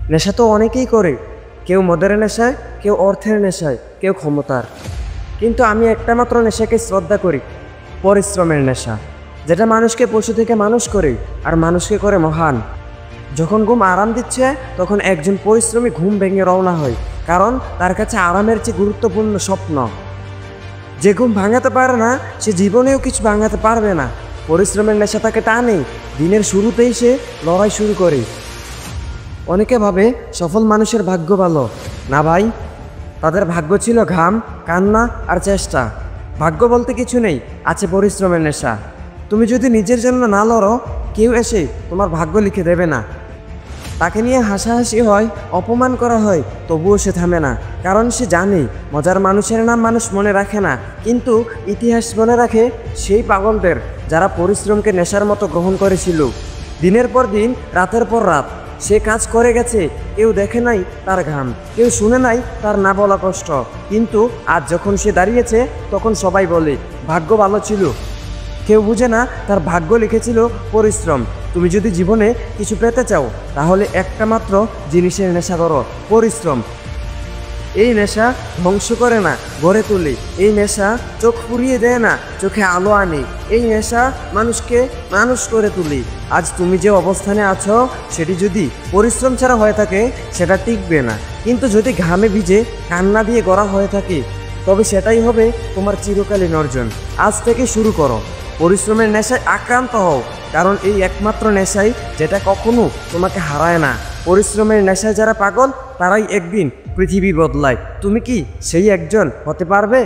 নেশা তো অনেকেই করে, কেউ মদের নেশায়, কেউ অর্থের নেশায়, কেউ ক্ষমতার। কিন্তু আমি একটা মাত্র নেশাকে শ্রদ্ধা করি, পরিশ্রমের নেশা, যেটা মানুষকে পশু থেকে মানুষ করে আর মানুষকে করে মহান। যখন ঘুম আরাম দিচ্ছে তখন একজন পরিশ্রমী ঘুম ভেঙে রওনা হয়, কারণ তার কাছে আরামের চেয়ে গুরুত্বপূর্ণ স্বপ্ন। যে ঘুম ভাঙাতে পারে না সে জীবনেও কিছু ভাঙাতে পারবে না। পরিশ্রমের নেশা তাকে টানে, দিনের শুরুতেই সে লড়াই শুরু করে। অনেকে ভাবে সফল মানুষের ভাগ্য ভালো। না ভাই, তাদের ভাগ্য ছিল ঘাম, কান্না আর চেষ্টা। ভাগ্য বলতে কিছু নেই, আছে পরিশ্রমের নেশা। তুমি যদি নিজের জন্য না লড়ো, কেউ এসে তোমার ভাগ্য লিখে দেবে না। তাকে নিয়ে হাসাহাসি হয়, অপমান করা হয়, তবুও সে থামে না, কারণ সে জানে মজার মানুষের নাম মানুষ মনে রাখে না, কিন্তু ইতিহাস মনে রাখে সেই পাগলদের যারা পরিশ্রমকে নেশার মতো গ্রহণ করেছিল। দিনের পর দিন, রাতের পর রাত সে কাজ করে গেছে। কেউ দেখে নাই তার ঘাম, কেউ শুনে নাই তার না বলা কষ্ট, কিন্তু আজ যখন সে দাঁড়িয়েছে তখন সবাই বলে ভাগ্য ভালো ছিল। কেউ বুঝে না তার ভাগ্য লিখেছিল পরিশ্রম। তুমি যদি জীবনে কিছু পেতে চাও তাহলে একটা মাত্র জিনিসের নেশা করো, পরিশ্রম। এই নেশা ধ্বংস করে না, গড়ে তোলে। এই নেশা চোখ ফুরিয়ে দেয় না, চোখে আলো আনে। এই নেশা মানুষকে মানুষ করে তুলে। আজ তুমি যে অবস্থানে আছো সেটি যদি পরিশ্রম ছাড়া হয়ে থাকে সেটা টিকবে না, কিন্তু যদি ঘামে ভিজে কান্না দিয়ে গড়া হয়ে থাকে তবে সেটাই হবে তোমার চিরকালীন অর্জন। আজ থেকে শুরু করো, পরিশ্রমের নেশায় আক্রান্ত হও, কারণ এই একমাত্র নেশাই যেটা কখনো তোমাকে হারায় না। পরিশ্রমের নেশায় যারা পাগল তারাই একদিন পৃথিবী বদলায়। তুমি কি সেই একজন হতে পারবে?